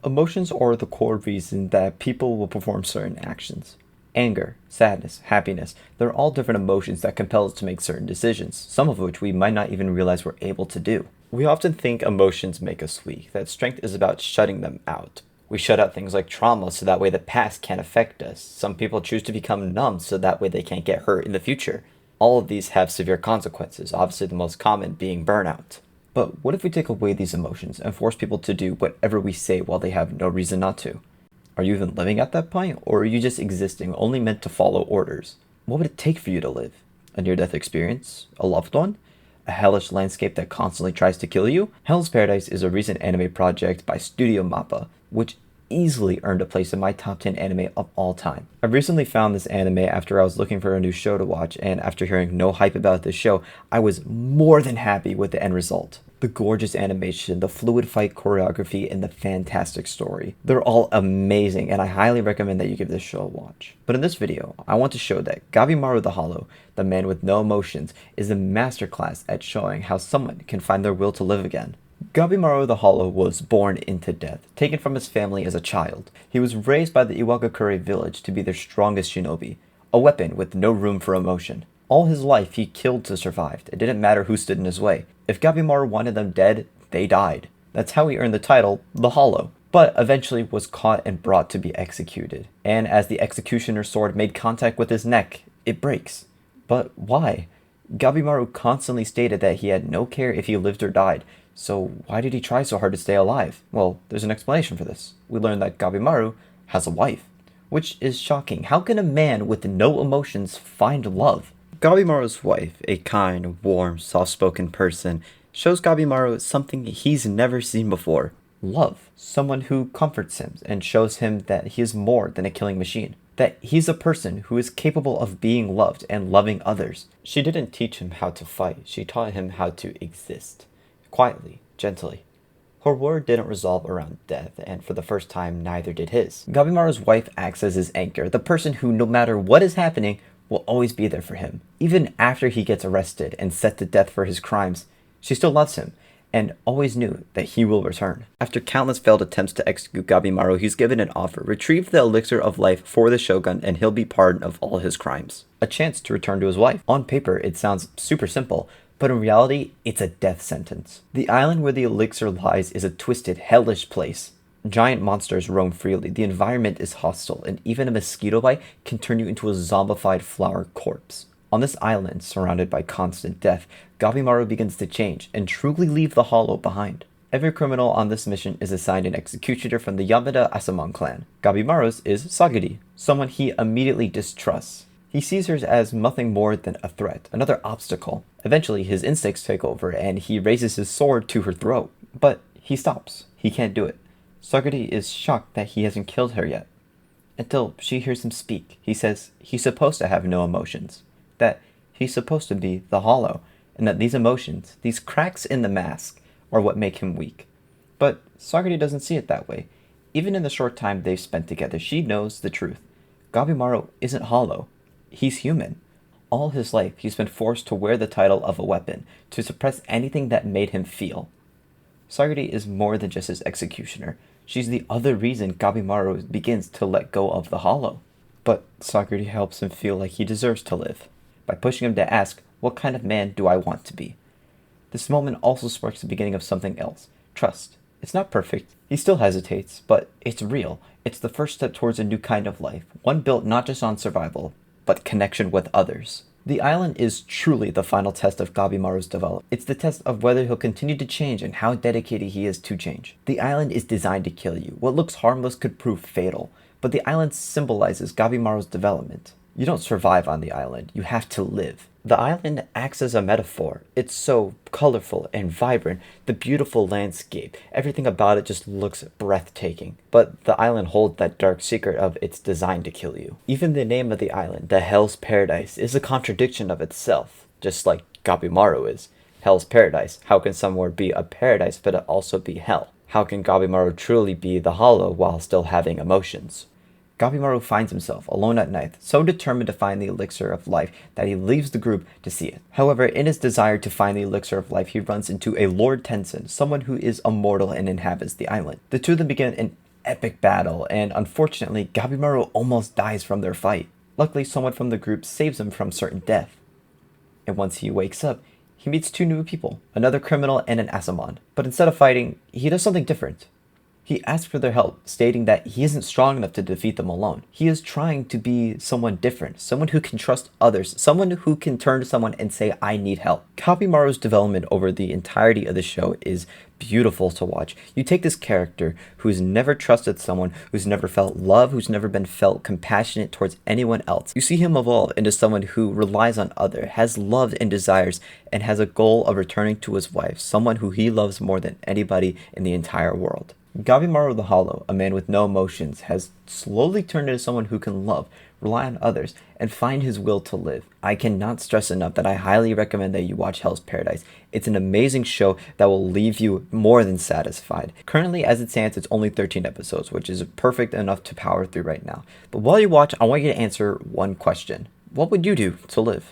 Emotions are the core reason that people will perform certain actions. Anger, sadness, happiness, they're all different emotions that compel us to make certain decisions, some of which we might not even realize we're able to do. We often think emotions make us weak, that strength is about shutting them out. We shut out things like trauma so that way the past can't affect us. Some people choose to become numb so that way they can't get hurt in the future. All of these have severe consequences, obviously the most common being burnout. But what if we take away these emotions and force people to do whatever we say while they have no reason not to? Are you even living at that point, or are you just existing only meant to follow orders? What would it take for you to live? A near-death experience? A loved one? A hellish landscape that constantly tries to kill you? Hell's Paradise is a recent anime project by Studio Mappa, which easily earned a place in my top 10 anime of all time. I recently found this anime after I was looking for a new show to watch, and after hearing no hype about this show, I was more than happy with the end result. The gorgeous animation, the fluid fight choreography, and the fantastic story. They're all amazing, and I highly recommend that you give this show a watch. But in this video, I want to show that Gabimaru the Hollow, the man with no emotions, is a masterclass at showing how someone can find their will to live again. Gabimaru the Hollow was born into death, taken from his family as a child. He was raised by the Iwagakure village to be their strongest shinobi, a weapon with no room for emotion. All his life he killed to survive. It didn't matter who stood in his way. If Gabimaru wanted them dead, they died. That's how he earned the title, the Hollow, but eventually was caught and brought to be executed. And as the executioner's sword made contact with his neck, it breaks. But why? Gabimaru constantly stated that he had no care if he lived or died. So why did he try so hard to stay alive? Well, there's an explanation for this. We learned that Gabimaru has a wife, which is shocking. How can a man with no emotions find love? Gabimaru's wife, a kind, warm, soft-spoken person, shows Gabimaru something he's never seen before. Love. Someone who comforts him and shows him that he is more than a killing machine. That he's a person who is capable of being loved and loving others. She didn't teach him how to fight. She taught him how to exist. Quietly, gently. Her word didn't resolve around death, and for the first time, neither did his. Gabimaru's wife acts as his anchor, the person who, no matter what is happening, will always be there for him. Even after he gets arrested and set to death for his crimes, she still loves him, and always knew that he will return. After countless failed attempts to execute Gabimaru, he's given an offer. Retrieve the elixir of life for the shogun, and he'll be pardoned of all his crimes. A chance to return to his wife. On paper, it sounds super simple, but in reality, it's a death sentence. The island where the elixir lies is a twisted, hellish place. Giant monsters roam freely, the environment is hostile, and even a mosquito bite can turn you into a zombified flower corpse. On this island, surrounded by constant death, Gabimaru begins to change and truly leave the Hollow behind. Every criminal on this mission is assigned an executioner from the Yamada Asamon clan. Gabimaru's is Sagiri, someone he immediately distrusts. He sees her as nothing more than a threat, another obstacle. Eventually, his instincts take over and he raises his sword to her throat. But he stops. He can't do it. Sagiri is shocked that he hasn't killed her yet. Until she hears him speak. He says he's supposed to have no emotions. That he's supposed to be the Hollow. And that these emotions, these cracks in the mask, are what make him weak. But Sagiri doesn't see it that way. Even in the short time they've spent together, she knows the truth. Gabimaru isn't hollow. He's human. All his life, he's been forced to wear the title of a weapon, to suppress anything that made him feel. Sagiri is more than just his executioner. She's the other reason Gabimaru begins to let go of the Hollow. But Sagiri helps him feel like he deserves to live, by pushing him to ask, what kind of man do I want to be? This moment also sparks the beginning of something else. Trust. It's not perfect. He still hesitates, but it's real. It's the first step towards a new kind of life, one built not just on survival, but connection with others. The island is truly the final test of Gabimaru's development. It's the test of whether he'll continue to change and how dedicated he is to change. The island is designed to kill you. What looks harmless could prove fatal, but the island symbolizes Gabimaru's development. You don't survive on the island, you have to live. The island acts as a metaphor. It's so colorful and vibrant, the beautiful landscape, everything about it just looks breathtaking. But the island holds that dark secret of it's designed to kill you. Even the name of the island, the Hell's Paradise, is a contradiction of itself, just like Gabimaru is. Hell's Paradise. How can somewhere be a paradise but it also be hell? How can Gabimaru truly be the Hollow while still having emotions? Gabimaru finds himself alone at night, so determined to find the elixir of life that he leaves the group to see it. However, in his desire to find the elixir of life, he runs into a Lord Tenzin, someone who is immortal and inhabits the island. The two of them begin an epic battle, and unfortunately, Gabimaru almost dies from their fight. Luckily, someone from the group saves him from certain death. And once he wakes up, he meets two new people, another criminal and an Asamon. But instead of fighting, he does something different. He asks for their help, stating that he isn't strong enough to defeat them alone. He is trying to be someone different, someone who can trust others, someone who can turn to someone and say, I need help. Gabimaru's development over the entirety of the show is beautiful to watch. You take this character who's never trusted someone, who's never felt love, who's never been felt compassionate towards anyone else. You see him evolve into someone who relies on others, has love and desires, and has a goal of returning to his wife, someone who he loves more than anybody in the entire world. Gabimaru the Hollow, a man with no emotions, has slowly turned into someone who can love, rely on others, and find his will to live. I cannot stress enough that I highly recommend that you watch Hell's Paradise. It's an amazing show that will leave you more than satisfied. Currently, as it stands, it's only 13 episodes, which is perfect enough to power through right now. But while you watch, I want you to answer one question. What would you do to live?